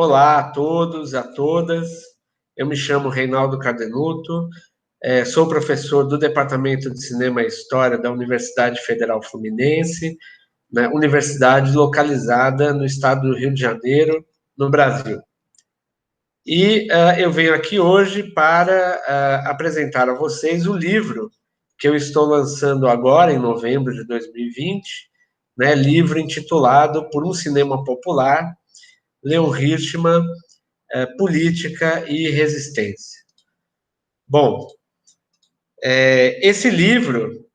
Olá a todos, a todas. Eu me chamo Reinaldo Cardenuto, sou professor do Departamento de Cinema e História da Universidade Federal Fluminense, né, universidade localizada no estado do Rio de Janeiro, no Brasil. E eu venho aqui hoje para apresentar a vocês o livro que eu estou lançando agora, em novembro de 2020, né, livro intitulado Por um Cinema Popular, Leon Hirschman, Política e Resistência. Bom, esse livro,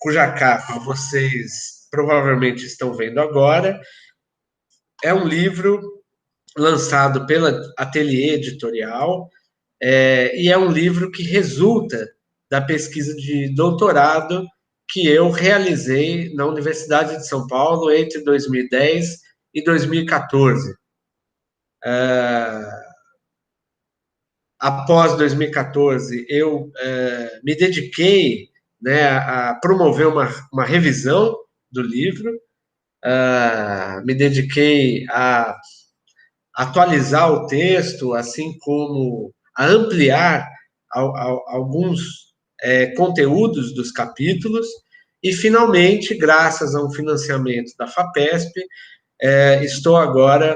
cuja capa vocês provavelmente estão vendo agora, é um livro lançado pela Ateliê Editorial, e é um livro que resulta da pesquisa de doutorado que eu realizei na Universidade de São Paulo entre 2010 e 2014. Após 2014, eu me dediquei, né, a promover uma revisão do livro, me dediquei a atualizar o texto, assim como a ampliar alguns conteúdos dos capítulos, e finalmente, graças a um financiamento da FAPESP, estou agora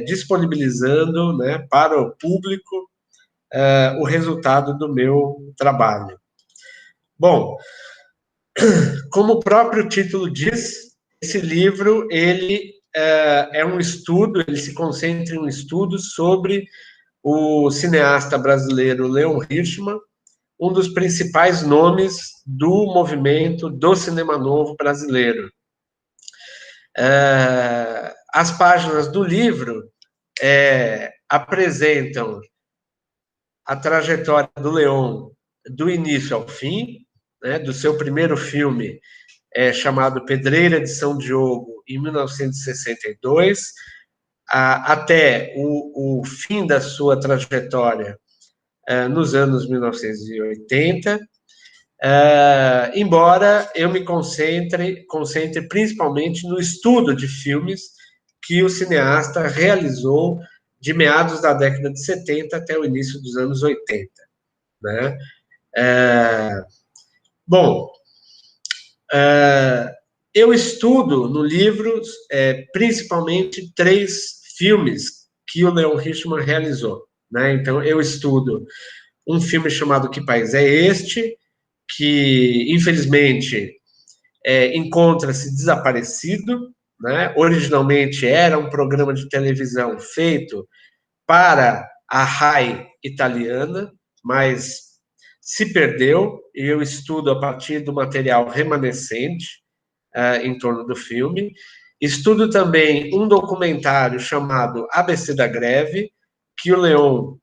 disponibilizando, né, para o público o resultado do meu trabalho. Bom, como o próprio título diz, esse livro ele é um estudo, ele se concentra em um estudo sobre o cineasta brasileiro Leon Hirschman, um dos principais nomes do movimento do cinema novo brasileiro. As páginas do livro apresentam a trajetória do Leon do início ao fim, né, do seu primeiro filme chamado Pedreira de São Diogo, em 1962, até o fim da sua trajetória nos anos 1980, embora eu me concentre principalmente no estudo de filmes que o cineasta realizou de meados da década de 70 até o início dos anos 80. Né? Bom, eu estudo no livro principalmente 3 filmes que o Leon Hirschman realizou. Né? Então, eu estudo um filme chamado Que País é Este?, que, infelizmente, encontra-se desaparecido. Né? Originalmente era um programa de televisão feito para a RAI italiana, mas se perdeu, e eu estudo a partir do material remanescente em torno do filme. Estudo também um documentário chamado ABC da Greve, que o Leon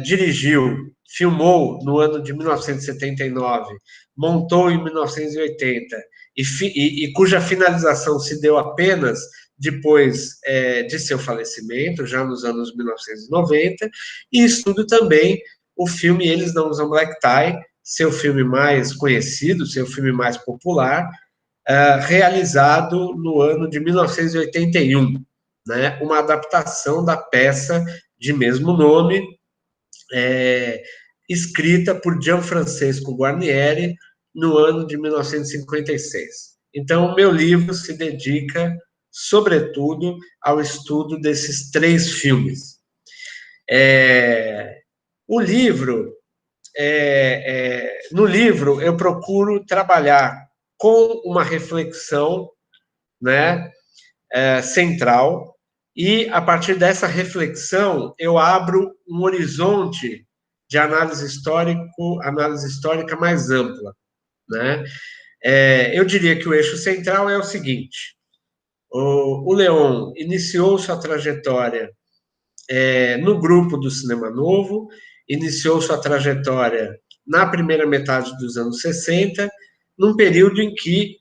dirigiu, filmou no ano de 1979, montou em 1980, e cuja finalização se deu apenas depois de seu falecimento, já nos anos 1990, e estudo também o filme Eles Não Usam Black Tie, seu filme mais conhecido, seu filme mais popular, realizado no ano de 1981, né? Uma adaptação da peça de mesmo nome, escrita por Gianfrancesco Guarnieri no ano de 1956. Então, o meu livro se dedica, sobretudo, ao estudo desses 3 filmes. O livro, no livro, eu procuro trabalhar com uma reflexão, né, central, e a partir dessa reflexão eu abro um horizonte de análise histórica mais ampla. Né? Eu diria que o eixo central é o seguinte: o Leon iniciou sua trajetória no grupo do Cinema Novo, iniciou sua trajetória na primeira metade dos anos 60, num período em que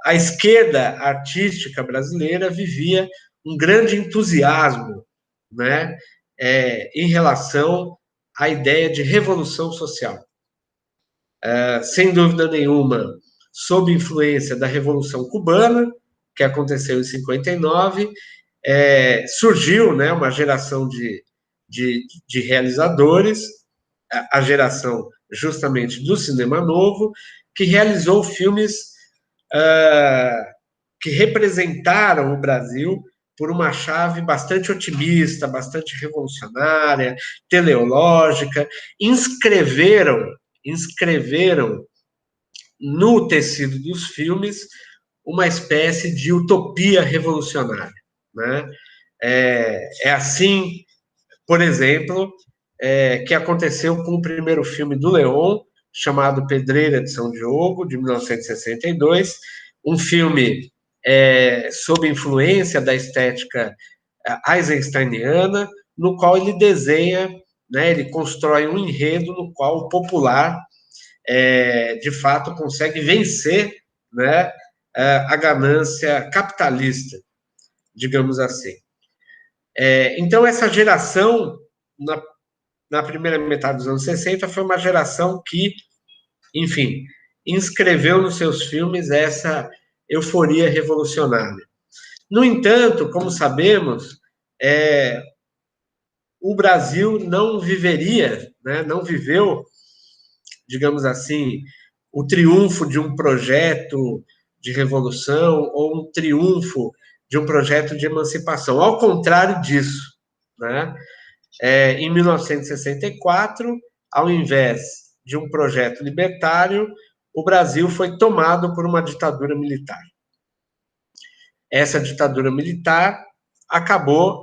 a esquerda artística brasileira vivia um grande entusiasmo, né, em relação à ideia de revolução social. Sem dúvida nenhuma, sob influência da Revolução Cubana, que aconteceu em 59, surgiu, né, uma geração de realizadores, a geração justamente do cinema novo, que realizou filmes que representaram o Brasil por uma chave bastante otimista, bastante revolucionária, teleológica, inscreveram no tecido dos filmes uma espécie de utopia revolucionária, né? É assim, por exemplo, que aconteceu com o primeiro filme do Leon, chamado Pedreira de São Diogo, de 1962, um filme sob influência da estética eisensteiniana, no qual ele desenha, né, ele constrói um enredo no qual o popular, de fato, consegue vencer, né, a ganância capitalista, digamos assim. Então, essa geração, na primeira metade dos anos 60, foi uma geração que, enfim, inscreveu nos seus filmes essa euforia revolucionária. No entanto, como sabemos, o Brasil não viveria, né, não viveu, digamos assim, o triunfo de um projeto de revolução ou um triunfo de um projeto de emancipação. Ao contrário disso, né? Em 1964, ao invés de um projeto libertário, o Brasil foi tomado por uma ditadura militar. Essa ditadura militar acabou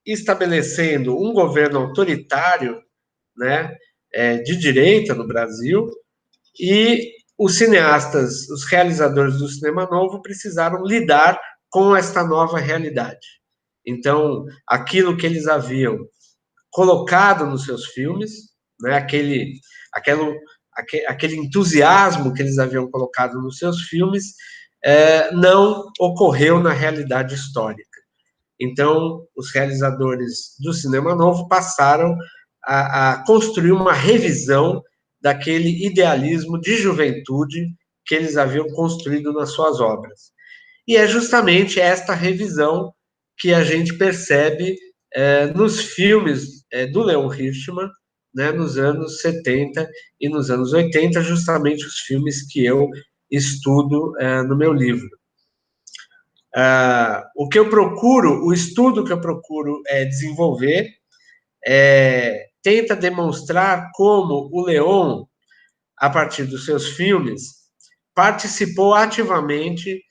estabelecendo um governo autoritário, né, de direita no Brasil, e os cineastas, os realizadores do cinema novo precisaram lidar com esta nova realidade. Então, aquilo que eles haviam colocado nos seus filmes, né, aquele entusiasmo que eles haviam colocado nos seus filmes, não ocorreu na realidade histórica. Então, os realizadores do cinema novo passaram a construir uma revisão daquele idealismo de juventude que eles haviam construído nas suas obras. E é justamente esta revisão que a gente percebe nos filmes do Leon Hirschman, né, nos anos 70 e nos anos 80, justamente os filmes que eu estudo no meu livro. O estudo que eu procuro desenvolver tenta demonstrar como o Leon, a partir dos seus filmes, participou ativamente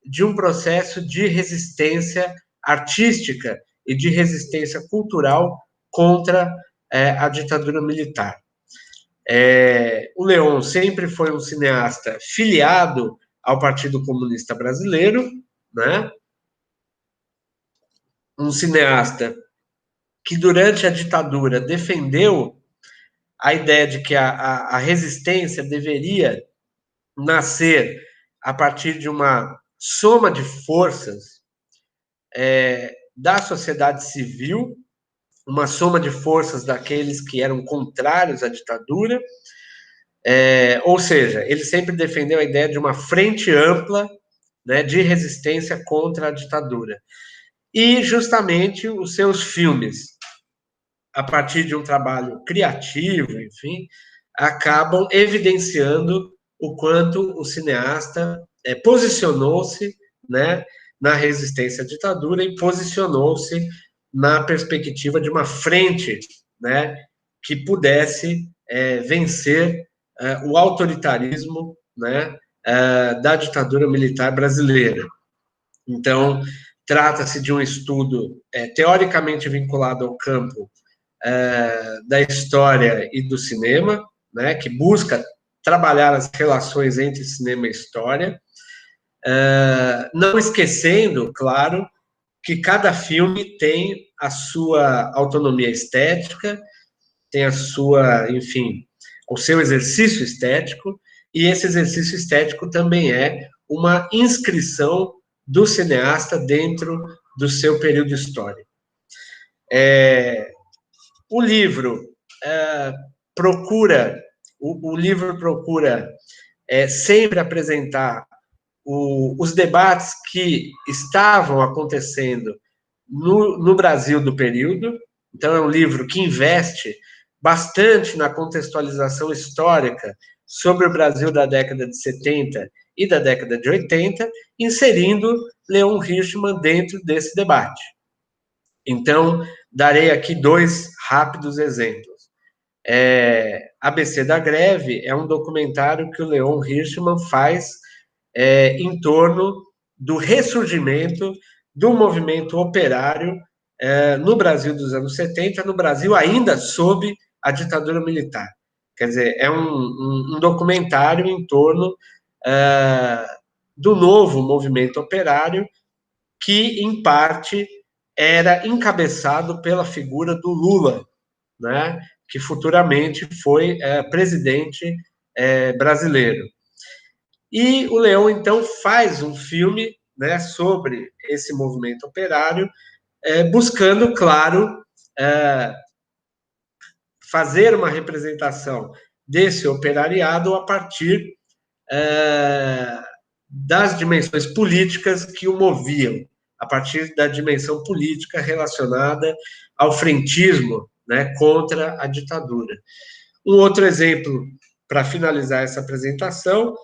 de um processo de resistência artística e de resistência cultural contra a ditadura militar. O Leon sempre foi um cineasta filiado ao Partido Comunista Brasileiro, né? Um cineasta que, durante a ditadura, defendeu a ideia de que a resistência deveria nascer a partir de uma soma de forças da sociedade civil, uma soma de forças daqueles que eram contrários à ditadura, ou seja, ele sempre defendeu a ideia de uma frente ampla, né, de resistência contra a ditadura. E, justamente, os seus filmes, a partir de um trabalho criativo, enfim, acabam evidenciando o quanto o cineasta posicionou-se, né, na resistência à ditadura e posicionou-se na perspectiva de uma frente, né, que pudesse vencer o autoritarismo, né, da ditadura militar brasileira. Então, trata-se de um estudo teoricamente vinculado ao campo da história e do cinema, né, que busca trabalhar as relações entre cinema e história, não esquecendo, claro, que cada filme tem a sua autonomia estética, tem a sua, enfim, o seu exercício estético, e esse exercício estético também é uma inscrição do cineasta dentro do seu período histórico. O livro procura sempre apresentar os debates que estavam acontecendo no Brasil do período. Então, é um livro que investe bastante na contextualização histórica sobre o Brasil da década de 70 e da década de 80, inserindo Leon Hirschman dentro desse debate. Então, darei aqui 2 rápidos exemplos. ABC da Greve é um documentário que o Leon Hirschman faz em torno do ressurgimento do movimento operário no Brasil dos anos 70, no Brasil ainda sob a ditadura militar. Quer dizer, é um documentário em torno do novo movimento operário que, em parte, era encabeçado pela figura do Lula, né, que futuramente foi presidente brasileiro. E o Leon, então, faz um filme, né, sobre esse movimento operário, buscando, claro, fazer uma representação desse operariado a partir das dimensões políticas que o moviam, a partir da dimensão política relacionada ao frentismo, né, contra a ditadura. Um outro exemplo, para finalizar essa apresentação,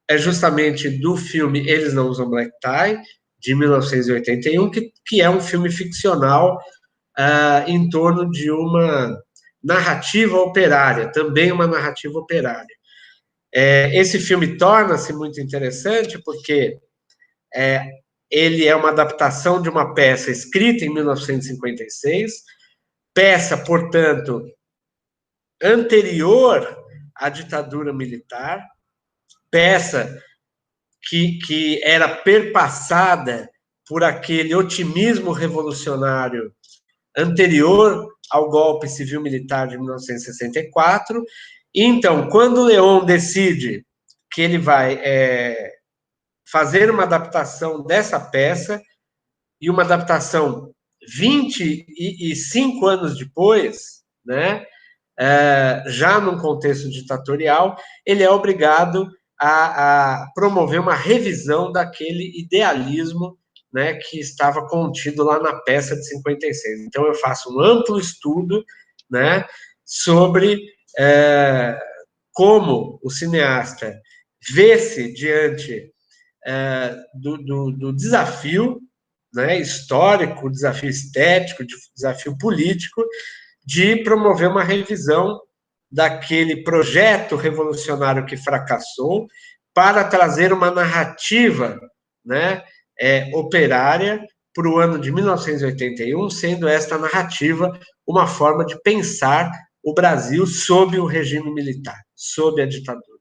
é justamente do filme Eles Não Usam Black Tie, de 1981, que é um filme ficcional em torno de uma narrativa operária, também uma narrativa operária. Esse filme torna-se muito interessante porque ele é uma adaptação de uma peça escrita em 1956, peça, portanto, anterior à ditadura militar, peça que era perpassada por aquele otimismo revolucionário anterior ao golpe civil-militar de 1964. Então, quando o Leon decide que ele vai fazer uma adaptação dessa peça, e uma adaptação 25 anos depois, né, já num contexto ditatorial, ele é obrigado a promover uma revisão daquele idealismo, né, que estava contido lá na peça de 56. Então, eu faço um amplo estudo, né, sobre como o cineasta vê-se diante do desafio, né, histórico, desafio estético, desafio político, de promover uma revisão daquele projeto revolucionário que fracassou para trazer uma narrativa, né, operária para o ano de 1981, sendo esta narrativa uma forma de pensar o Brasil sob o regime militar, sob a ditadura.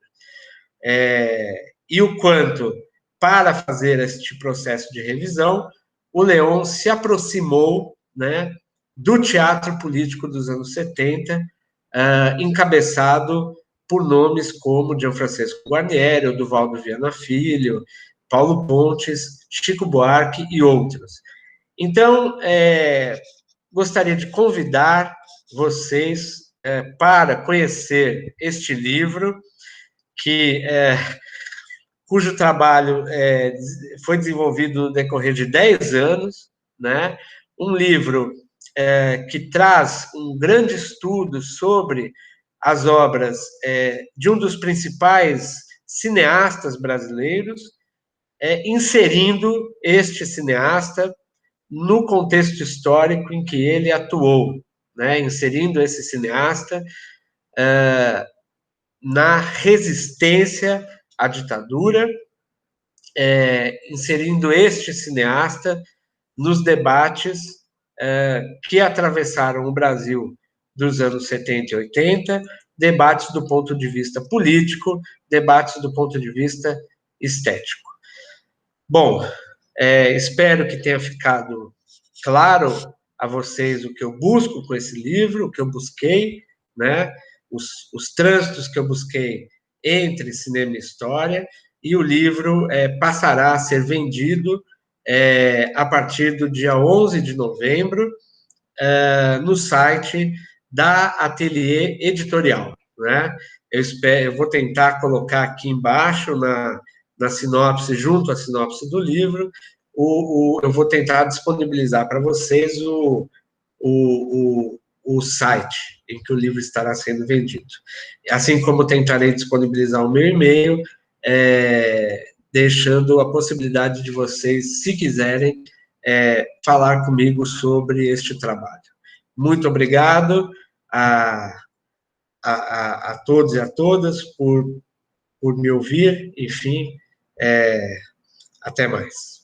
E o quanto, para fazer este processo de revisão, o Leon se aproximou, né, do teatro político dos anos 70, encabeçado por nomes como Gianfrancesco Guarnieri, Oduvaldo Viana Filho, Paulo Pontes, Chico Buarque e outros. Então, gostaria de convidar vocês para conhecer este livro, cujo trabalho foi desenvolvido no decorrer de 10 anos, né? Um livro que traz um grande estudo sobre as obras de um dos principais cineastas brasileiros, inserindo este cineasta no contexto histórico em que ele atuou, né? Inserindo esse cineasta na resistência à ditadura, inserindo este cineasta nos debates que atravessaram o Brasil dos anos 70 e 80, debates do ponto de vista político, debates do ponto de vista estético. Bom, espero que tenha ficado claro a vocês o que eu busco com esse livro, o que eu busquei, né? Os trânsitos que eu busquei entre cinema e história, e o livro passará a ser vendido a partir do dia 11 de novembro no site da Ateliê Editorial, né? Eu vou tentar colocar aqui embaixo na sinopse, junto à sinopse do livro, eu vou tentar disponibilizar para vocês o site em que o livro estará sendo vendido. Assim como tentarei disponibilizar o meu e-mail, deixando a possibilidade de vocês, se quiserem, falar comigo sobre este trabalho. Muito obrigado a todos e a todas por me ouvir, enfim, até mais.